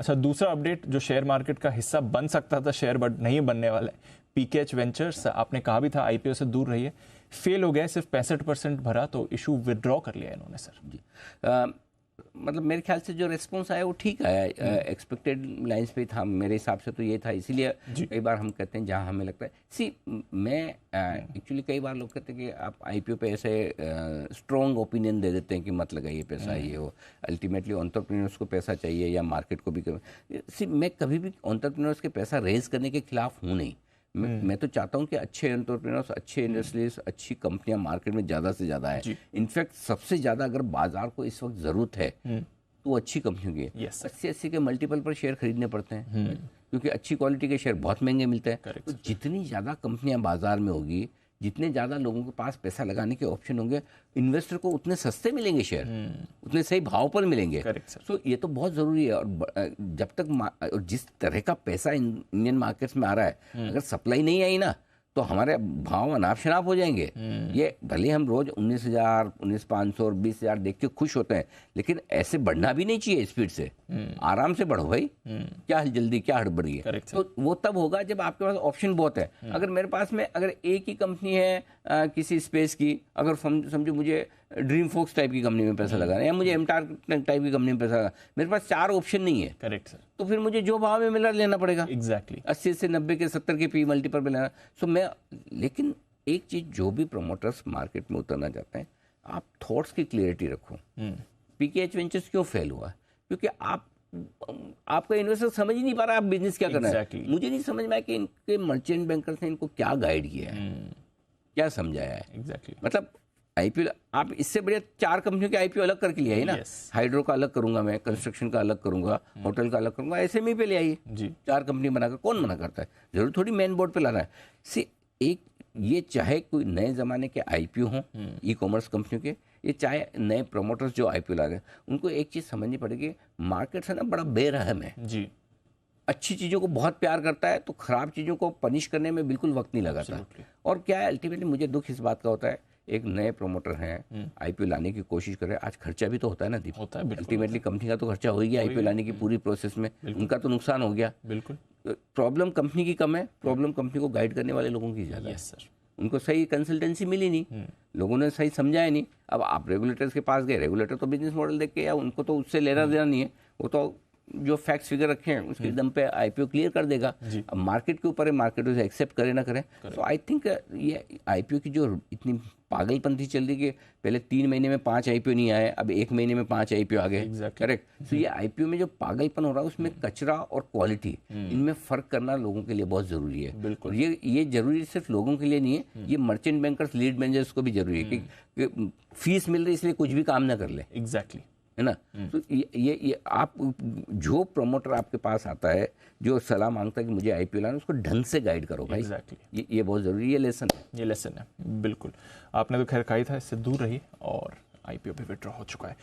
अच्छा, दूसरा अपडेट जो शेयर मार्केट का हिस्सा बन सकता था शेयर बट नहीं बनने वाला है, पीकेएच वेंचर्स, आपने कहा भी था आईपीओ से दूर रहिए, फेल हो गया, सिर्फ 65% भरा तो इशू विड्रॉ कर लिया इन्होंने सर। जी मतलब मेरे ख्याल से जो रिस्पॉन्स आया वो ठीक आया, एक्सपेक्टेड लाइंस पे था मेरे हिसाब से तो ये था। इसीलिए कई बार हम कहते हैं जहां हमें लगता है मैं एक्चुअली कई बार लोग कहते हैं कि आप आईपीओ पे ऐसे स्ट्रॉन्ग ओपिनियन दे देते हैं कि मत लगाइए पैसा, ये हो। अल्टीमेटली एंटरप्रेन्योर्स को पैसा चाहिए या मार्केट को भी। मैं कभी भी एंटरप्रेन्योर्स के पैसा रेज करने के खिलाफ हूँ नहीं। मैं तो चाहता हूं कि अच्छे एंटरप्रेन्योर्स, अच्छे इंडस्ट्रीज, अच्छी कंपनियां मार्केट में ज़्यादा से ज़्यादा है। इनफैक्ट सबसे ज़्यादा अगर बाजार को इस वक्त ज़रूरत है तो अच्छी कंपनियों की 80 के मल्टीपल पर शेयर खरीदने पड़ते हैं, क्योंकि अच्छी क्वालिटी के शेयर बहुत महंगे मिलते हैं। तो जितनी ज़्यादा कंपनियां बाजार में होगी, जितने ज़्यादा लोगों के पास पैसा लगाने के ऑप्शन होंगे, इन्वेस्टर को उतने सस्ते मिलेंगे शेयर, उतने सही भाव पर मिलेंगे। तो ये तो बहुत ज़रूरी है। और जब तक जिस तरह का पैसा इंडियन मार्केट्स में आ रहा है, अगर सप्लाई नहीं आई ना तो हमारे भाव अनाप शनाप हो जाएंगे। ये भले हम रोज 19,000, 19,500 और 20,000 देख के खुश होते हैं, लेकिन ऐसे बढ़ना भी नहीं चाहिए स्पीड से। आराम से बढ़ो भाई, क्या जल्दी, क्या हड़बड़ी है। तो वो तब होगा जब आपके पास ऑप्शन बहुत है। अगर मेरे पास में अगर एक ही कंपनी है किसी स्पेस की, अगर समझो मुझे ड्रीम फोक्स टाइप की कंपनी में पैसा लगाना है या मुझे एमटार टाइप की कंपनी में पैसा लगाना, मेरे पास 4 ऑप्शन नहीं है। Correct sir. तो फिर मुझे जो भाव में मिला लेना पड़ेगा। एग्जैक्टली 80 से 90 के 70 के पी मल्टीपल पे लेना। लेकिन एक चीज, जो भी प्रमोटर्स मार्केट में उतरना चाहते हैं, आप थॉट्स की क्लियरिटी रखो। पीकेएच वेंचर्स क्यों फेल हुआ? क्योंकि आपका इन्वेस्टर समझ ही नहीं पा रहा आप बिजनेस क्या करना है। मुझे नहीं समझ में आया कि इनके मर्चेंट बैंकर्स ने इनको क्या गाइड किया है, क्या समझाया है। मतलब आईपीओ आप इससे बढ़िया 4 कंपनियों के आईपीओ अलग करके ले आइए ना। हाइड्रो का अलग करूंगा मैं, कंस्ट्रक्शन का अलग करूंगा, होटल का अलग करूंगा, एसएमई पे ले आइए। 4 कंपनी बनाकर कौन मना करता है? जरूर थोड़ी मेन बोर्ड पे लाना है। एक ये चाहे कोई नए ज़माने के आईपीओ हों ई कॉमर्स कंपनियों के, ये चाहे नए प्रमोटर्स जो आईपीओ ला रहे हैं, उनको एक चीज़ समझनी पड़ेगी, मार्केट है ना बड़ा बेरहम है जी। अच्छी चीज़ों को बहुत प्यार करता है, तो खराब चीज़ों को पनिश करने में बिल्कुल वक्त नहीं लगाता। और क्या है, अल्टीमेटली मुझे दुख इस बात का होता है, एक नए प्रमोटर हैं, आईपीओ लाने की कोशिश कर रहे हैं, आज खर्चा भी तो होता है ना दीप, होता है। अल्टीमेटली कंपनी का तो खर्चा हो ही गया आईपीओ लाने की पूरी प्रोसेस में, उनका तो नुकसान हो गया। बिल्कुल प्रॉब्लम कंपनी की कम है, प्रॉब्लम कंपनी को गाइड करने वाले लोगों की ज़्यादा है। सर, उनको सही कंसल्टेंसी मिली नहीं, लोगों ने सही समझाया नहीं। अब आप रेगुलेटर्स के पास गए, रेगुलेटर तो बिजनेस मॉडल देख के, या उनको तो उससे लेना देना नहीं है, वो तो जो फैक्ट्स फिगर रखे हैं उसके दम पे आईपीओ क्लियर कर देगा। अब मार्केट के ऊपर है, मार्केट उसे एक्सेप्ट करे ना करे। तो आई थिंक ये आईपीओ की जो इतनी पागलपंथी चल रही है कि पहले 3 महीने में 5 आईपीओ नहीं आए, अब 1 महीने में 5 आईपीओ आ गए। करेक्ट। तो ये आईपीओ में जो पागलपन हो रहा है, उसमें कचरा और क्वालिटी, इनमें फर्क करना लोगों के लिए बहुत जरूरी है। बिल्कुल। ये जरूरी सिर्फ लोगों के लिए नहीं है, ये मर्चेंट बैंकर्स, लीड मैनेजर्स को भी जरूरी है कि फीस मिल रही है इसलिए कुछ भी काम ना कर ले। एग्जैक्टली, है ना। तो ये आप, जो प्रमोटर आपके पास आता है, जो सलाह मांगता है कि मुझे आईपीओ लाना, उसको ढंग से गाइड करो भाई। एग्जैक्टली, ये बहुत जरूरी है, लेसन है। ये लेसन है, बिल्कुल। आपने तो खैर कहा ही था, इससे दूर रही और आईपीओ भी विड्रॉ हो चुका है।